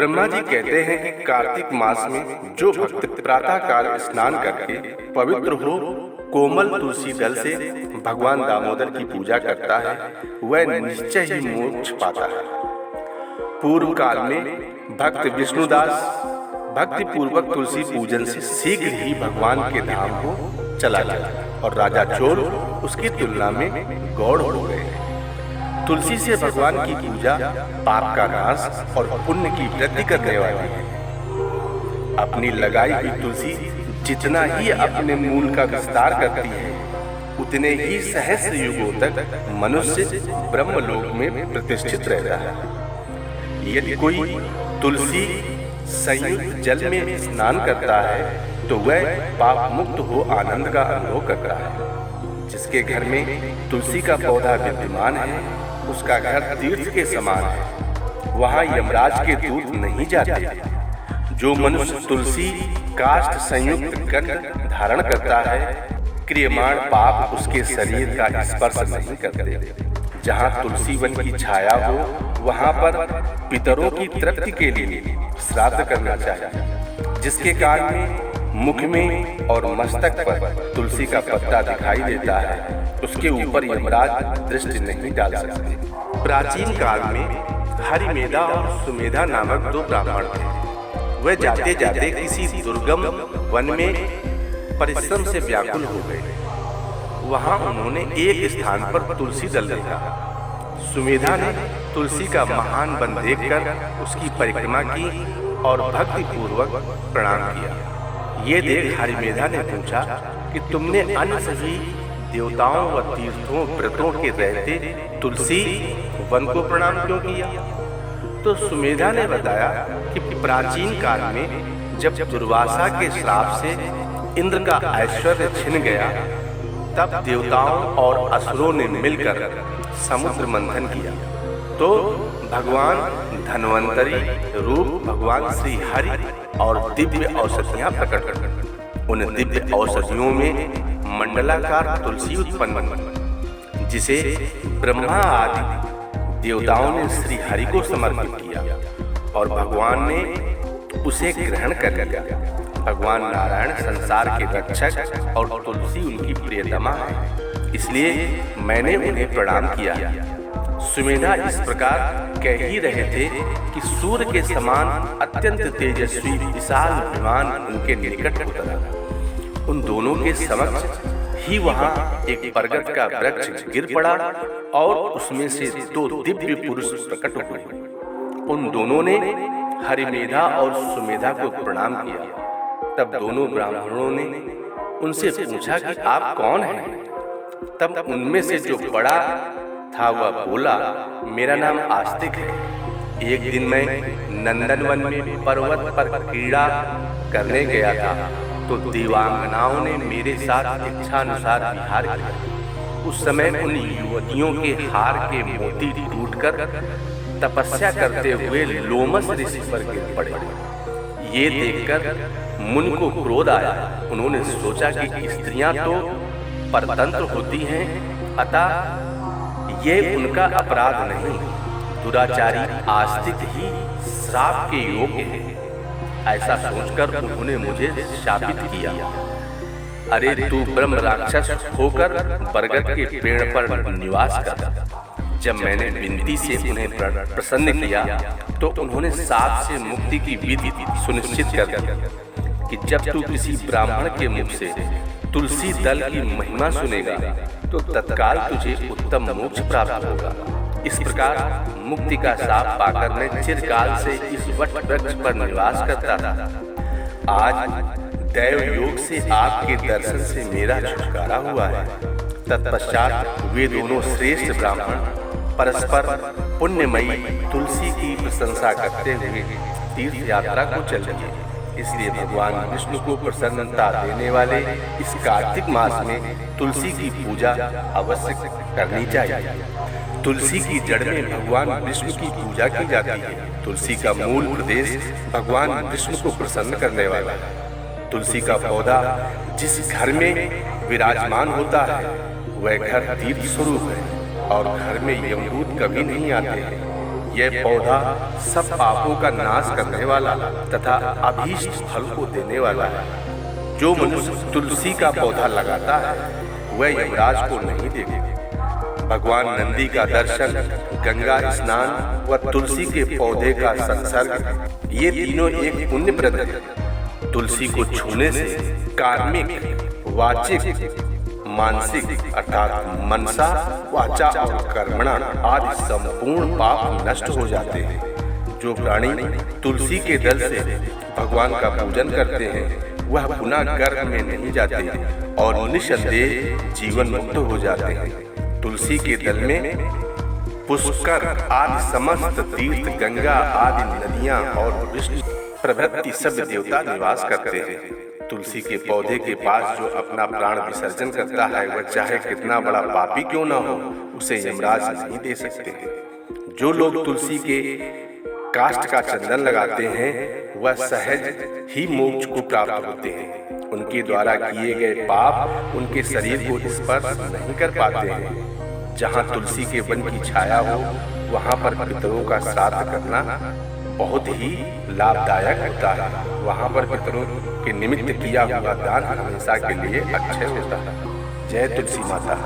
ब्रह्मा जी कहते हैं कि कार्तिक मास में जो भक्त प्रातः काल स्नान करके पवित्र हो कोमल तुलसी दल से भगवान दामोदर की पूजा करता है वह निश्चय ही मोक्ष पाता है। पूर्व काल में भक्त विष्णुदास भक्ति पूर्वक तुलसी पूजन से शीघ्र ही भगवान के धाम को चला गया और राजा चोल उसकी तुलना में गौड़ हो गए। तुलसी से भगवान की पूजा पाप का नाश और पुण्य की वृद्धि करने वाली है। अपनी लगाई हुई तुलसी जितना ही अपने मूल का विस्तार करती है उतने ही सहस्र युगों तक मनुष्य ब्रह्मलोक में प्रतिष्ठित रहता है। यदि कोई तुलसी संयुक्त जल में स्नान करता है तो वह पाप मुक्त हो आनंद का अनुभव करता है। जिसके घर में तुलसी का पौधा विद्यमान है उसका घर तीर्थ के समान है, वहाँ यमराज के दूत नहीं जाते। जो मनुष्य तुलसी काष्ठ संयुक्त गंध धारण करता है क्रियमाण पाप उसके शरीर का स्पर्श नहीं करते। जहाँ तुलसी वन की छाया हो वहाँ पर पितरों की तृप्ति के लिए श्राद्ध करना चाहिए। जिसके कारण में मुख में और मस्तक पर तुलसी का पत्ता दिखाई देता है उसके ऊपर यमराज दृष्टि नहीं डाल सकते। प्राचीन काल में हरिमेधा और सुमेधा नामक दो ब्राह्मण थे। वे जाते जाते किसी दुर्गम वन में परिश्रम से व्याकुल हो गए। वहां उन्होंने एक स्थान पर तुलसी दल देखा। सुमेधा ने तुलसी का महान वन देखकर उसकी परिक्रमा की और भक्ति पूर्वक प्रणाम किया। ये देख हरिमेधा ने पूछा कि तुमने अन्य सभी देवताओं व तीर्थों व्रतों के रहते तुलसी वन को प्रणाम क्यों किया? तो सुमेधा ने बताया कि प्राचीन काल में जब दुर्वासा के श्राप से इंद्र का ऐश्वर्य छिन गया तब देवताओं और असुरों ने मिलकर समुद्र मंथन किया तो भगवान धन्वंतरी रूप भगवान श्री हरि और दिव्य औषधियां प्रकट कर उन दिव्य औषधियों में मंडलाकार तुलसी उत्पन्न जिसे ब्रह्मा आदि देवताओं ने श्री हरि को समर्पित किया और भगवान ने उसे ग्रहण कर लिया। भगवान नारायण संसार के रक्षक और तुलसी उनकी प्रियतमा है, इसलिए मैंने उन्हें प्रणाम किया। सुमेधा इस प्रकार कह ही रहे थे कि सूर्य के समान अत्यंत तेजस्वी विशाल विमान उनके निकट उतरा। उन दोनों के समक्ष ही वहां एक बरगद का वृक्ष गिर पड़ा और उसमें से दो दिव्य पुरुष प्रकट हुए। उन दोनों ने हरिमेधा और सुमेधा को प्रणाम किया। तब दोनों ब्राह्मणों ने उनसे पूछा कि आप कौन हैं? तब उनमें से जो बड़ा था वह बोला, मेरा नाम आस्तिक है। एक दिन मैं नंदनवन में पर्वत पर क्रीड़ा करने गया था तो देवांगनाओं ने मेरे साथ इच्छानुसार विहार किया। उस समय उन युवतियों के हार के मोती टूटकर तपस्या करते हुए लोमस ऋषि पर गिर पड़े। ये देखकर मुनि को क्रोध आया। उन्होंने सोचा कि स्त्रियां तो परतंत्र होती हैं, अतः ये उनका अपराध नहीं, दुराचारी आस्तिक ही श्राप के योग्य है। ऐसा सोचकर उन्होंने मुझे शापित किया। अरे तू ब्रह्म राक्षस होकर बरगद के पेड़ पर निवास कर। जब मैंने विनती से उन्हें प्रसन्न किया तो उन्होंने साप से मुक्ति की विधि सुनिश्चित कर दी कि जब तू किसी ब्राह्मण के मुख से तुलसी दल की महिमा सुनेगा तो तत्काल तुझे उत्तम मोक्ष प्राप्त होगा। इस प्रकार मुक्ति का शाप पाकर मैं चिरकाल से इस वट वृक्ष पर निवास करता था। आज दैव योग से आपके दर्शन से मेरा छुटकारा हुआ है। तत्पश्चात वे दोनों श्रेष्ठ ब्राह्मण परस्पर पुण्यमयी तुलसी की प्रशंसा करते हुए तीर्थ यात्रा को चल दिए। इसलिए भगवान विष्णु को प्रसन्नता देने वाले इस कार्तिक मास में तुलसी की पूजा अवश्य करनी चाहिए। तुलसी की जड़ में भगवान विष्णु की पूजा की जाती है। तुलसी का मूल प्रदेश भगवान विष्णु को प्रसन्न करने वाला है। तुलसी का पौधा जिस घर में विराजमान होता है वह घर तीर्थ स्वरूप है और घर में यमदूत कभी नहीं आते हैं। यह पौधा सब पापों का नाश करने वाला तथा अभीष्ट फल को देने वाला है। जो मनुष्य तुलसी का पौधा लगाता है वह यमराज को नहीं देगा। भगवान नंदी का दर्शन, गंगा स्नान व तुलसी के पौधे का संसर्ग, ये तीनों एक पुण्यप्रद है। तुलसी को छूने से कार्मिक, वाचिक, मानसिक अर्थात मनसा, वाचा और कर्मणा आदि संपूर्ण पाप नष्ट हो जाते हैं। जो प्राणी तुलसी के दल से भगवान का पूजन करते हैं वह पुनः गर्भ में नहीं जाते और निस्संदेह जीवन मुक्त हो जाते हैं। तुलसी के दल में पुष्कर आदि समस्त तीर्थ, गंगा आदि नदियां और विष्णु प्रभृति सब देवता निवास करते हैं। तुलसी के पौधे के पास जो अपना प्राण विसर्जन करता है वह चाहे कितना बड़ा पापी क्यों न हो, उसे यमराज नहीं दे सकते हैं। जो लोग तुलसी के काष्ठ का चंदन लगाते हैं वह सहज ही मोक्ष को प्राप्त होते हैं। उनके द्वारा किए गए पाप उनके शरीर को स्पर्श नहीं कर पाते हैं। जहाँ तुलसी के वन की छाया हो वहाँ पर पितरों का श्राद्ध करना बहुत ही लाभदायक होता है। वहाँ पर पितरों के निमित्त किया हुआ दान हमेशा के लिए अक्षय होता है। जय तुलसी माता।